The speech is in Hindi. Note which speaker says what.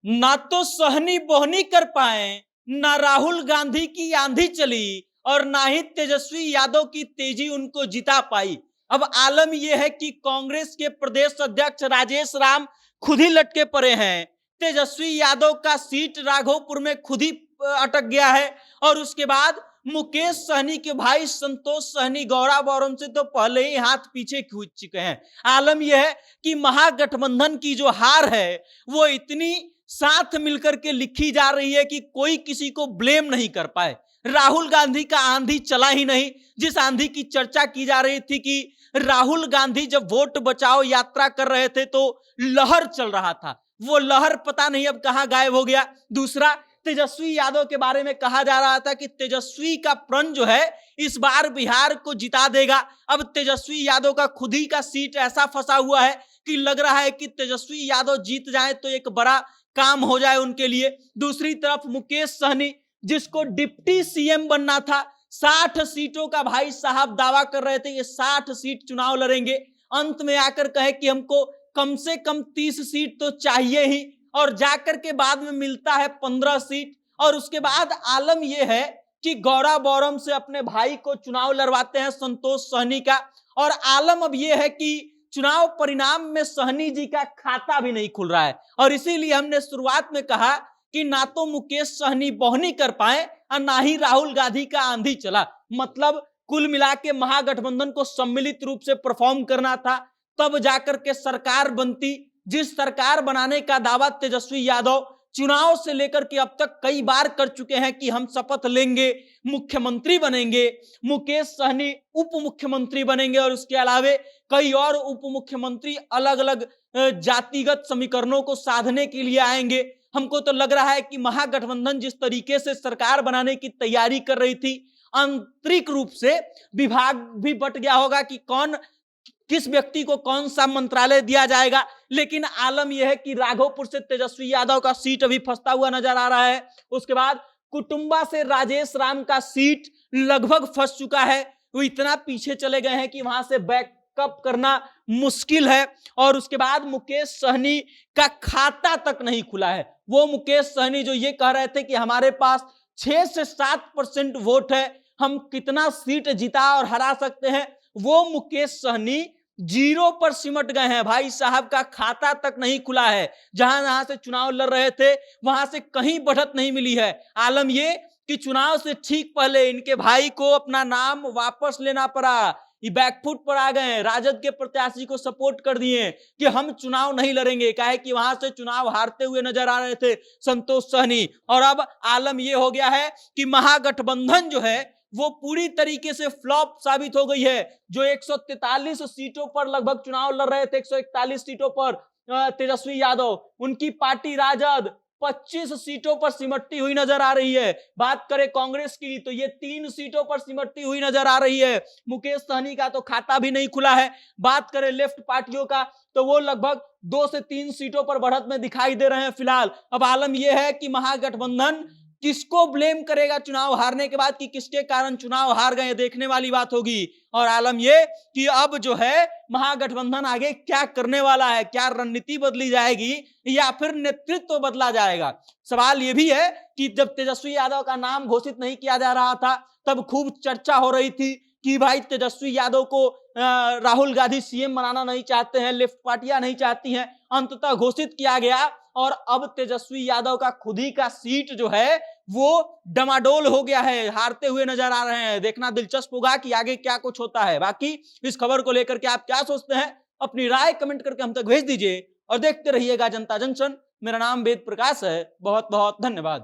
Speaker 1: ना तो सहनी बोहनी कर पाए, ना राहुल गांधी की आंधी चली और ना ही तेजस्वी यादव की तेजी उनको जिता पाई। अब आलम यह है कि कांग्रेस के प्रदेश अध्यक्ष राजेश राम खुद ही लटके पड़े हैं। तेजस्वी यादव का सीट राघोपुर में खुद ही अटक गया है और उसके बाद मुकेश सहनी के भाई संतोष सहनी गौराबौरम से तो पहले ही हाथ पीछे खींच चुके हैं। आलम यह है कि महागठबंधन की जो हार है वो इतनी साथ मिलकर के लिखी जा रही है कि कोई किसी को ब्लेम नहीं कर पाए। राहुल गांधी का आंधी चला ही नहीं। जिस आंधी की चर्चा की जा रही थी कि राहुल गांधी जब वोट बचाओ यात्रा कर रहे थे तो लहर चल रहा था, वो लहर पता नहीं अब कहां गायब हो गया। दूसरा, तेजस्वी यादव के बारे में कहा जा रहा था कि तेजस्वी का प्रण जो है इस बार बिहार को जिता देगा। अब तेजस्वी यादव का खुद ही का सीट ऐसा फंसा हुआ है कि लग रहा है कि तेजस्वी यादव जीत जाए तो एक बड़ा काम हो जाए उनके लिए। दूसरी तरफ मुकेश सहनी जिसको डिप्टी सीएम बनना था, 60 सीटों का भाई साहब दावा कर रहे थे ये 60 सीट चुनाव लड़ेंगे, अंत में आकर कहे कि हमको कम से कम 30 सीट तो चाहिए ही और जाकर के बाद में मिलता है 15 सीट। और उसके बाद आलम यह है कि गौराबौरम से अपने भाई को चुनाव लड़वाते हैं संतोष सहनी का। और आलम अब यह है कि चुनाव परिणाम में सहनी जी का खाता भी नहीं खुल रहा है और इसीलिए हमने शुरुआत में कहा कि ना तो मुकेश सहनी बोहनी कर पाए और ना ही राहुल गांधी का आंधी चला। मतलब कुल मिला के महागठबंधन को सम्मिलित रूप से परफॉर्म करना था, तब जाकर के सरकार बनती। जिस सरकार बनाने का दावा तेजस्वी यादव चुनाव से लेकर के अब तक कई बार कर चुके हैं कि हम शपथ लेंगे, मुख्यमंत्री बनेंगे, मुकेश सहनी उप मुख्यमंत्री बनेंगे और उसके अलावे कई और उप मुख्यमंत्री अलग अलग जातिगत समीकरणों को साधने के लिए आएंगे। हमको तो लग रहा है कि महागठबंधन जिस तरीके से सरकार बनाने की तैयारी कर रही थी, आंतरिक रूप से विभाग भी बट गया होगा कि कौन किस व्यक्ति को कौन सा मंत्रालय दिया जाएगा। लेकिन आलम यह है कि राघोपुर से तेजस्वी यादव का सीट अभी फंसता हुआ नजर आ रहा है। उसके बाद कुटुंबा से राजेश राम का सीट लगभग फंस चुका है। वो इतना पीछे चले गए हैं कि वहां से बैकअप करना मुश्किल है। और उसके बाद मुकेश सहनी का खाता तक नहीं खुला है। वो मुकेश सहनी जो ये कह रहे थे कि हमारे पास 6 से 7% वोट है, हम कितना सीट जिता और हरा सकते हैं, वो मुकेश सहनी 0 पर सिमट गए हैं। भाई साहब का खाता तक नहीं खुला है। जहां से चुनाव लड़ रहे थे वहां से कहीं बढ़त नहीं मिली है। आलम ये कि चुनाव से ठीक पहले इनके भाई को अपना नाम वापस लेना पड़ा, ये बैकफुट पर आ गए, राजद के प्रत्याशी को सपोर्ट कर दिए कि हम चुनाव नहीं लड़ेंगे, काहे कि वहां से चुनाव हारते हुए नजर आ रहे थे संतोष सहनी। और अब आलम यह हो गया है कि महागठबंधन जो है वो पूरी तरीके से फ्लॉप साबित हो गई है। जो 143 सीटों पर लगभग चुनाव लड़ रहे थे, 141 सीटों पर तेजस्वी यादव, उनकी पार्टी राजद 25 सीटों पर सिमटती हुई नजर आ रही है। बात करें कांग्रेस की तो ये 3 सीटों पर सिमटती हुई नजर आ रही है। मुकेश सहनी का तो खाता भी नहीं खुला है। बात करें लेफ्ट पार्टियों का तो वो लगभग 2 से 3 सीटों पर बढ़त में दिखाई दे रहे हैं फिलहाल। अब आलम यह है कि महागठबंधन किसको ब्लेम करेगा चुनाव हारने के बाद, कि किसके कारण चुनाव हार गए, देखने वाली बात होगी। और आलम ये कि अब जो है महागठबंधन आगे क्या करने वाला है, क्या रणनीति बदली जाएगी या फिर नेतृत्व बदला जाएगा। सवाल ये भी है कि जब तेजस्वी यादव का नाम घोषित नहीं किया जा रहा था तब खूब चर्चा हो रही थी कि भाई तेजस्वी यादव को राहुल गांधी सीएम बनाना नहीं चाहते हैं, लेफ्ट पार्टियां नहीं चाहती हैं। अंततः घोषित किया गया और अब तेजस्वी यादव का खुद ही का सीट जो है वो डमाडोल हो गया है, हारते हुए नजर आ रहे हैं। देखना दिलचस्प होगा कि आगे क्या कुछ होता है। बाकी इस खबर को लेकर के आप क्या सोचते हैं, अपनी राय कमेंट करके हम तक भेज दीजिए और देखते रहिएगा जनता जंक्शन। मेरा नाम वेद प्रकाश है। बहुत बहुत धन्यवाद।